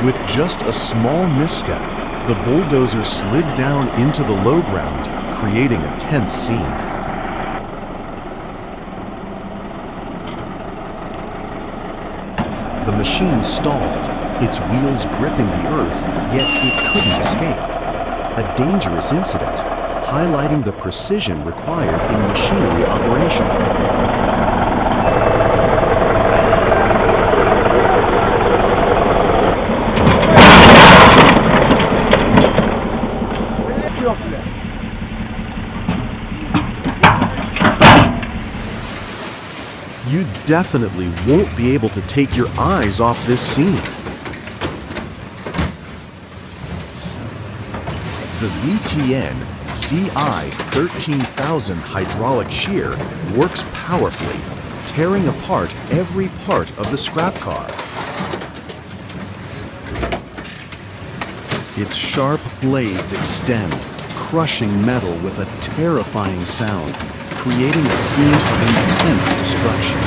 With just a small misstep, the bulldozer slid down into the low ground, creating a tense scene. The machine stalled, its wheels gripping the earth, yet it couldn't escape. A dangerous incident, highlighting the precision required in machinery operation. You definitely won't be able to take your eyes off this scene. The VTN CI 13000 hydraulic shear works powerfully, tearing apart every part of the scrap car. Its sharp blades extend, crushing metal with a terrifying sound, creating a scene of intense destruction.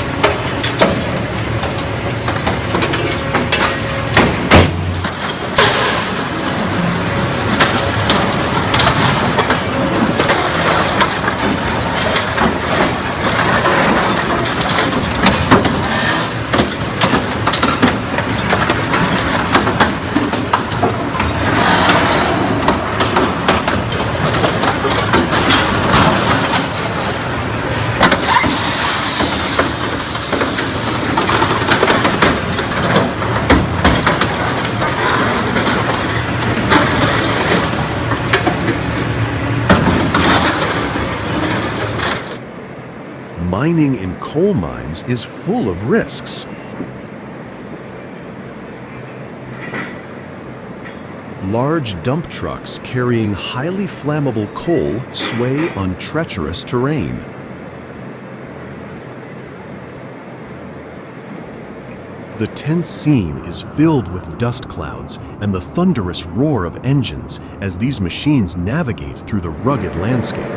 Mining in coal mines is full of risks. Large dump trucks carrying highly flammable coal sway on treacherous terrain. The tense scene is filled with dust clouds and the thunderous roar of engines as these machines navigate through the rugged landscape.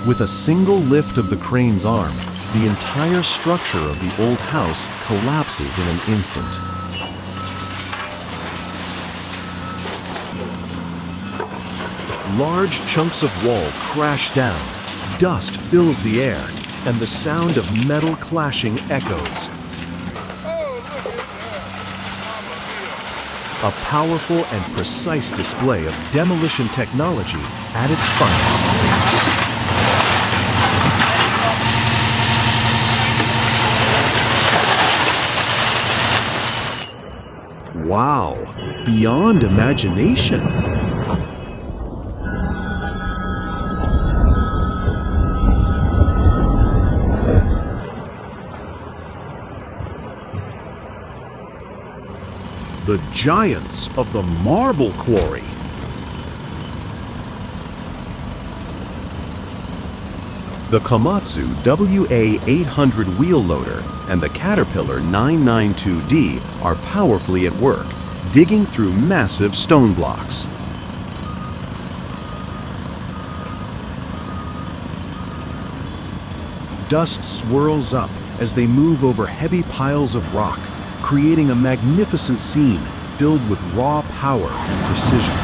With a single lift of the crane's arm, the entire structure of the old house collapses in an instant. Large chunks of wall crash down, dust fills the air, and the sound of metal clashing echoes. A powerful and precise display of demolition technology at its finest. Wow, beyond imagination. The giants of the marble quarry. The Komatsu WA800 wheel loader and the Caterpillar 992D are powerfully at work, digging through massive stone blocks. Dust swirls up as they move over heavy piles of rock, creating a magnificent scene filled with raw power and precision.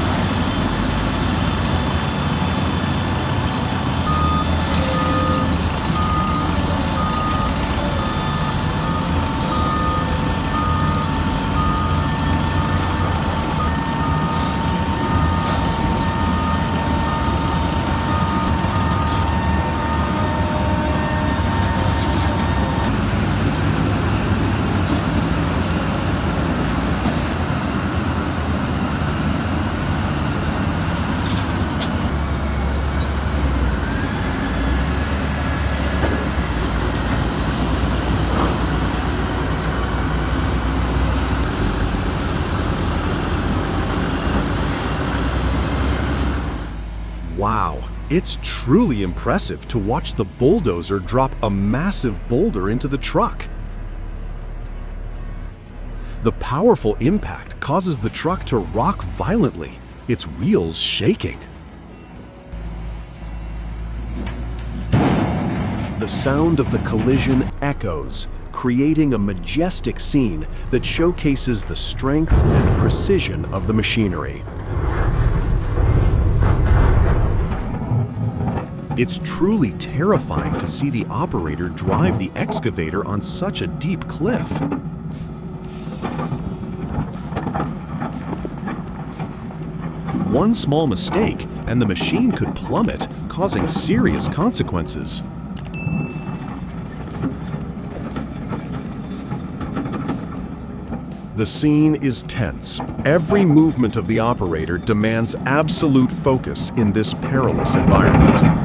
It's truly impressive to watch the bulldozer drop a massive boulder into the truck. The powerful impact causes the truck to rock violently, its wheels shaking. The sound of the collision echoes, creating a majestic scene that showcases the strength and precision of the machinery. It's truly terrifying to see the operator drive the excavator on such a deep cliff. One small mistake, and the machine could plummet, causing serious consequences. The scene is tense. Every movement of the operator demands absolute focus in this perilous environment.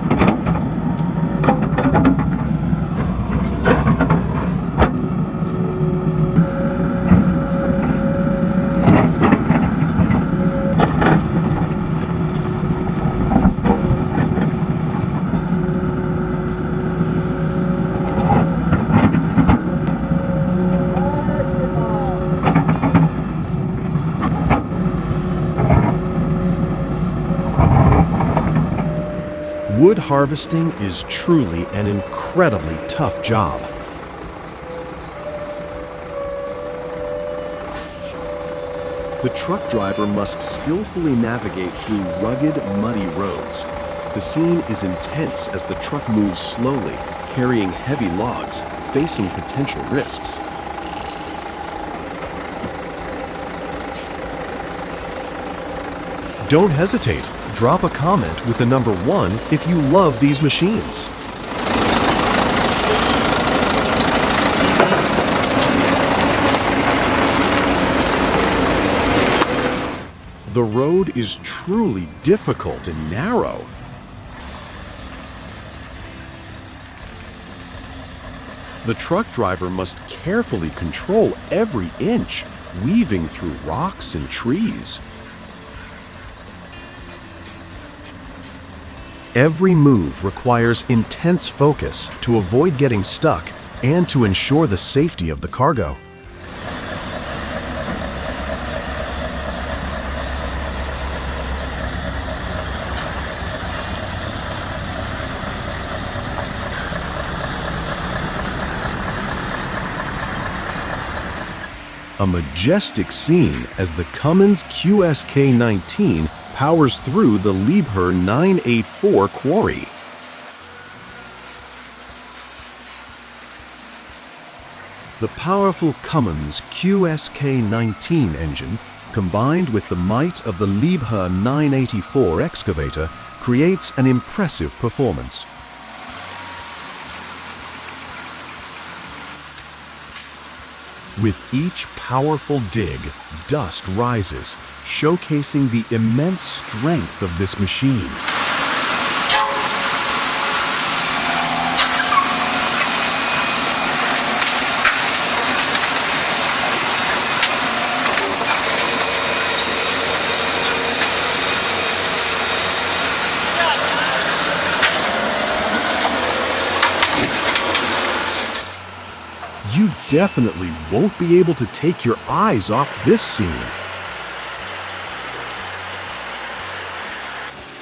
Wood harvesting is truly an incredibly tough job. The truck driver must skillfully navigate through rugged, muddy roads. The scene is intense as the truck moves slowly, carrying heavy logs, facing potential risks. Don't hesitate. Drop a comment with the number 1 if you love these machines. The road is truly difficult and narrow. The truck driver must carefully control every inch, weaving through rocks and trees. Every move requires intense focus to avoid getting stuck and to ensure the safety of the cargo. A majestic scene as the Cummins QSK-19 powers through the Liebherr 984 quarry. The powerful Cummins QSK-19 engine, combined with the might of the Liebherr 984 excavator, creates an impressive performance. With each powerful dig, dust rises, showcasing the immense strength of this machine. You definitely won't be able to take your eyes off this scene.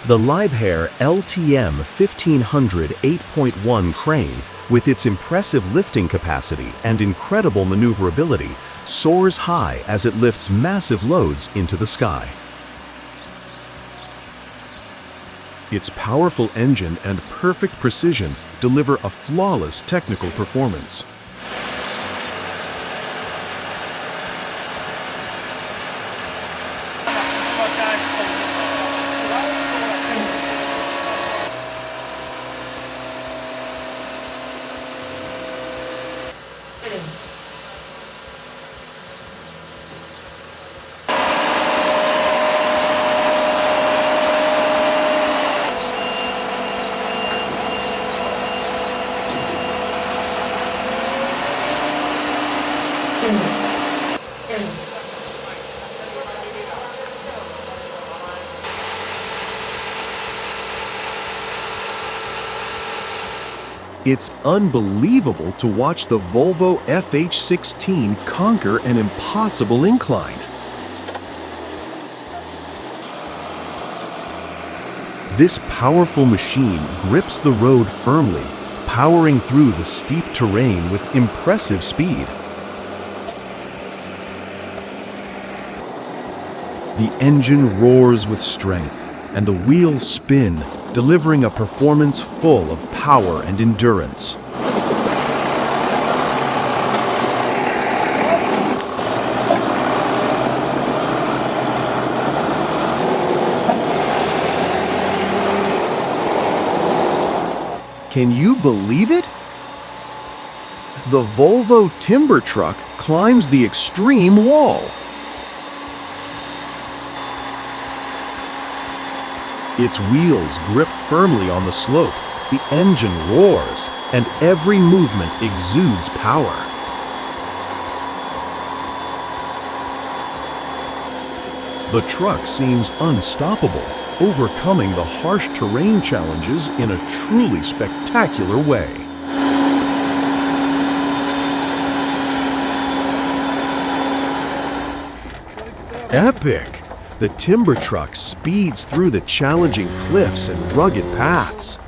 The Liebherr LTM 1500 8.1 crane, with its impressive lifting capacity and incredible maneuverability, soars high as it lifts massive loads into the sky. Its powerful engine and perfect precision deliver a flawless technical performance. It's unbelievable to watch the Volvo FH16 conquer an impossible incline. This powerful machine grips the road firmly, powering through the steep terrain with impressive speed. The engine roars with strength, and the wheels spin, delivering a performance full of power and endurance. Can you believe it? The Volvo timber truck climbs the extreme wall. Its wheels grip firmly on the slope, the engine roars, and every movement exudes power. The truck seems unstoppable, overcoming the harsh terrain challenges in a truly spectacular way. Epic! The timber truck speeds through the challenging cliffs and rugged paths.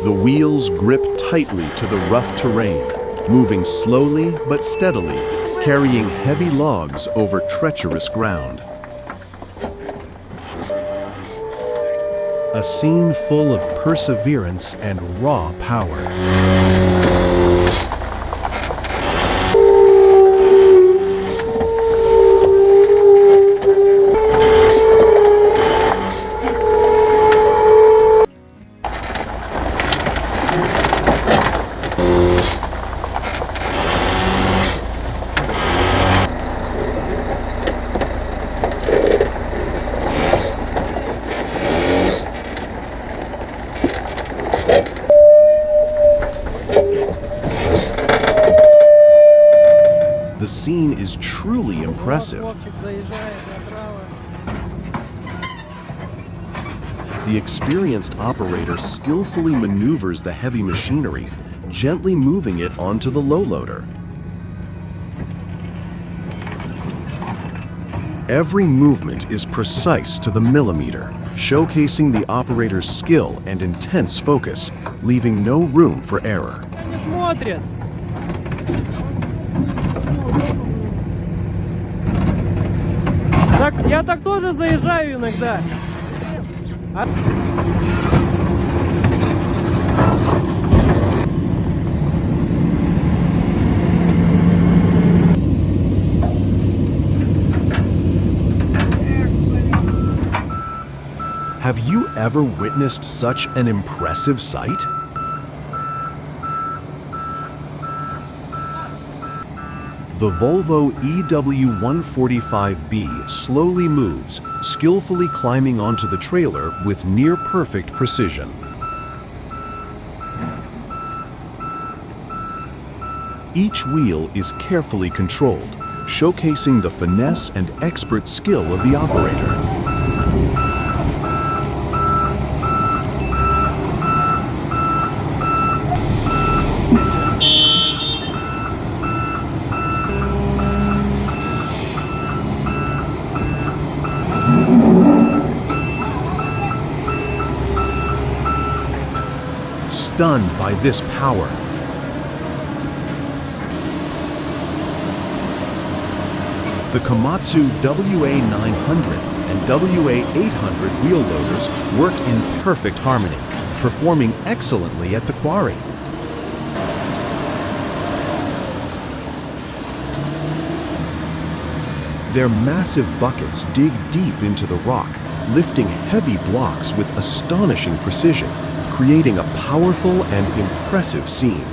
The wheels grip tightly to the rough terrain, moving slowly but steadily, carrying heavy logs over treacherous ground. A scene full of perseverance and raw power. The scene is truly impressive. The experienced operator skillfully maneuvers the heavy machinery, gently moving it onto the low loader. Every movement is precise to the millimeter, showcasing the operator's skill and intense focus, leaving no room for error. Я так тоже заезжаю иногда. Have you ever witnessed such an impressive sight? The Volvo EW145B slowly moves, skillfully climbing onto the trailer with near-perfect precision. Each wheel is carefully controlled, showcasing the finesse and expert skill of the operator. Stunned by this power, the Komatsu WA900 and WA800 wheel loaders work in perfect harmony, performing excellently at the quarry. Their massive buckets dig deep into the rock, lifting heavy blocks with astonishing precision, creating a powerful and impressive scene.